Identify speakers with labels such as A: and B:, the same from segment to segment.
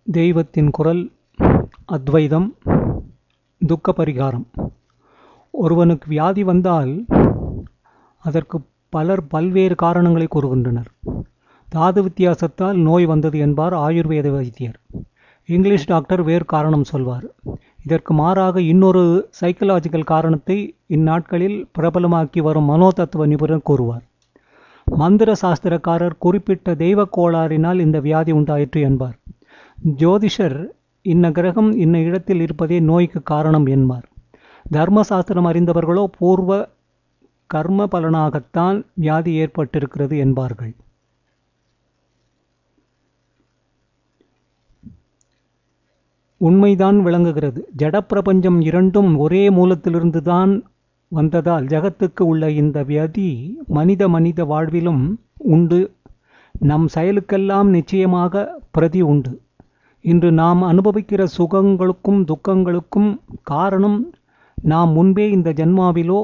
A: தெய்வத்தின் குரல், அத்வைதம், துக்க பரிகாரம். ஒருவனுக்கு வியாதி வந்தால் அதற்கு பலர் பல்வேறு காரணங்களை கூறுகின்றனர். தாது வித்தியாசத்தால் நோய் வந்தது என்பார் ஆயுர்வேத வைத்தியர். இங்கிலீஷ் டாக்டர் வேறு காரணம் சொல்வார். இதற்கு மாறாக இன்னொரு சைக்கலாஜிக்கல் காரணத்தை இந்நாட்களில் பிரபலமாக்கி வரும் மனோதத்துவ நிபுணர் கூறுவார். மந்திர சாஸ்திரக்காரர் குறிப்பிட்ட தெய்வ கோளாறினால் இந்த வியாதி உண்டாயிற்று என்பார். ஜோதிஷர் இன்ன கிரகம் இன்ன இடத்தில் இருப்பதே நோய்க்கு காரணம் என்பார். தர்மசாஸ்திரம் அறிந்தவர்களோ பூர்வ கர்ம பலனாகத்தான் வியாதி ஏற்பட்டிருக்கிறது என்பார்கள். உண்மைதான் விளங்குகிறது. ஜடப்பிரபஞ்சம் இரண்டும் ஒரே மூலத்திலிருந்து தான் வந்ததால் ஜகத்துக்கு உள்ள இந்த வியாதி மனித வாழ்விலும் உண்டு. நம் செயலுக்கெல்லாம் நிச்சயமாக பிரதி உண்டு. இன்று நாம் அனுபவிக்கிற சுகங்களுக்கும் துக்கங்களுக்கும் காரணம் நாம் முன்பே இந்த ஜன்மாவிலோ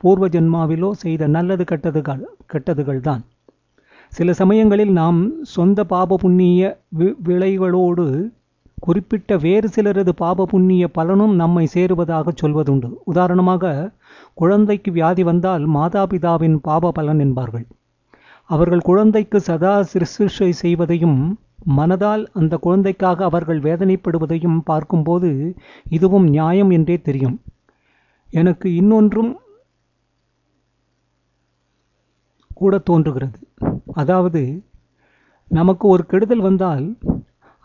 A: பூர்வ ஜன்மாவிலோ செய்த நல்லது கெட்டதுகள் தான். சில சமயங்களில் நாம் சொந்த பாப புண்ணிய விளைவுகளோடு குறிப்பிட்ட வேறு சிலரது பாப புண்ணிய பலனும் நம்மை சேருவதாக சொல்வதுண்டு. உதாரணமாக, குழந்தைக்கு வியாதி வந்தால் மாதாபிதாவின் பாப பலன் என்பார்கள். அவர்கள் குழந்தைக்கு சதா சிருஷ்டிஷை செய்வதையும் மனதால் அந்த குழந்தைக்காக அவர்கள் வேதனைப்படுவதையும் பார்க்கும்போது இதுவும் நியாயம் என்றே தெரியும். எனக்கு இன்னொன்றும் கூட தோன்றுகிறது. அதாவது, நமக்கு ஒரு கெடுதல் வந்தால்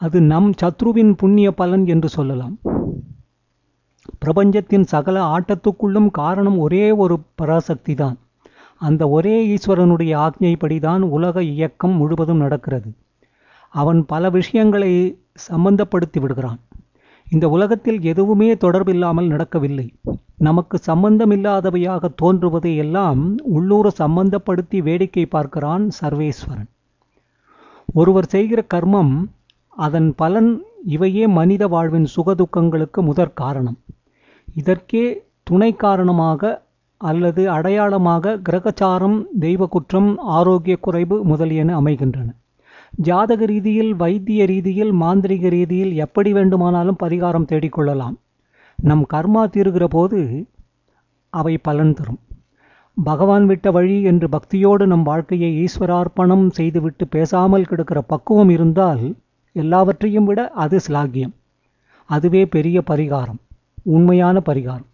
A: அது நம் சத்ருவின் புண்ணிய பலன் என்று சொல்லலாம். பிரபஞ்சத்தின் சகல ஆட்டத்துக்குள்ளும் காரணம் ஒரே ஒரு பராசக்தி தான். அந்த ஒரே ஈஸ்வரனுடைய ஆக்ஞைப்படிதான் உலக இயக்கம் முழுவதும் நடக்கிறது. அவன் பல விஷயங்களை சம்பந்தப்படுத்தி விடுகிறான். இந்த உலகத்தில் எதுவுமே தொடர்பில்லாமல் நடக்கவில்லை. நமக்கு சம்பந்தமில்லாதவையாக தோன்றுவதை எல்லாம் உள்ளூர சம்பந்தப்படுத்தி வேடிக்கை பார்க்கிறான் சர்வேஸ்வரன். ஒருவர் செய்கிற கர்மம், அதன் பலன், இவையே மனித வாழ்வின் சுகதுக்கங்களுக்கு முதற் காரணம். இதற்கே துணை காரணமாக அல்லது அடையாளமாக கிரகச்சாரம், தெய்வ குற்றம், ஆரோக்கிய குறைவு முதலியன அமைகின்றன. ஜாதக ரீதியில், வைத்திய ரீதியில், மாந்திரிக ரீதியில் எப்படி வேண்டுமானாலும் பரிகாரம் தேடிக்கொள்ளலாம். நம் கர்மா தீருகிற போது அவை பலன் தரும். பகவான் விட்ட வழி என்று பக்தியோடு நம் வாழ்க்கையை ஈஸ்வரார்ப்பணம் செய்துவிட்டு பேசாமல் கிடக்கிற பக்குவம் இருந்தால் எல்லாவற்றையும் விட அது ஸ்லாகியம். அதுவே பெரிய பரிகாரம், உண்மையான பரிகாரம்.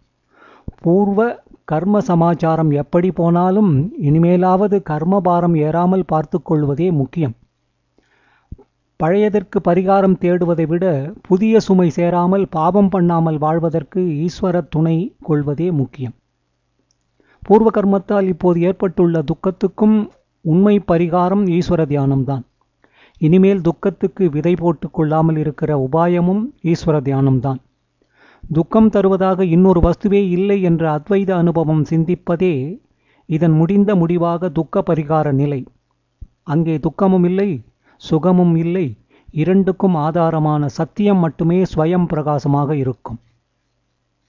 A: பூர்வ கர்ம சமாச்சாரம் எப்படி போனாலும் இனிமேலாவது கர்மபாரம் ஏறாமல் பார்த்து கொள்வதே முக்கியம். பழையதற்கு பரிகாரம் தேடுவதை விட புதிய சுமை சேராமல் பாவம் பண்ணாமல் வாழ்வதற்கு ஈஸ்வர துணை கொள்வதே முக்கியம். பூர்வ கர்மத்தால் இப்போது ஏற்பட்டுள்ள துக்கத்துக்கும் உண்மை பரிகாரம் ஈஸ்வர தியானம்தான். இனிமேல் துக்கத்துக்கு விதை போட்டு கொள்ளாமல் இருக்கிற உபாயமும் ஈஸ்வர தியானம்தான். துக்கம் தருவதாக இன்னொரு வஸ்துவே இல்லை என்ற அத்வைத அனுபவம் சிந்திப்பதே இதன் முடிந்த முடிவாக துக்க பரிகார நிலை. அங்கே துக்கமும் இல்லை, சுகமும் இல்லை. இரண்டுக்கும் ஆதாரமான சத்தியம் மட்டுமே ஸ்வயம் பிரகாசமாக இருக்கும்.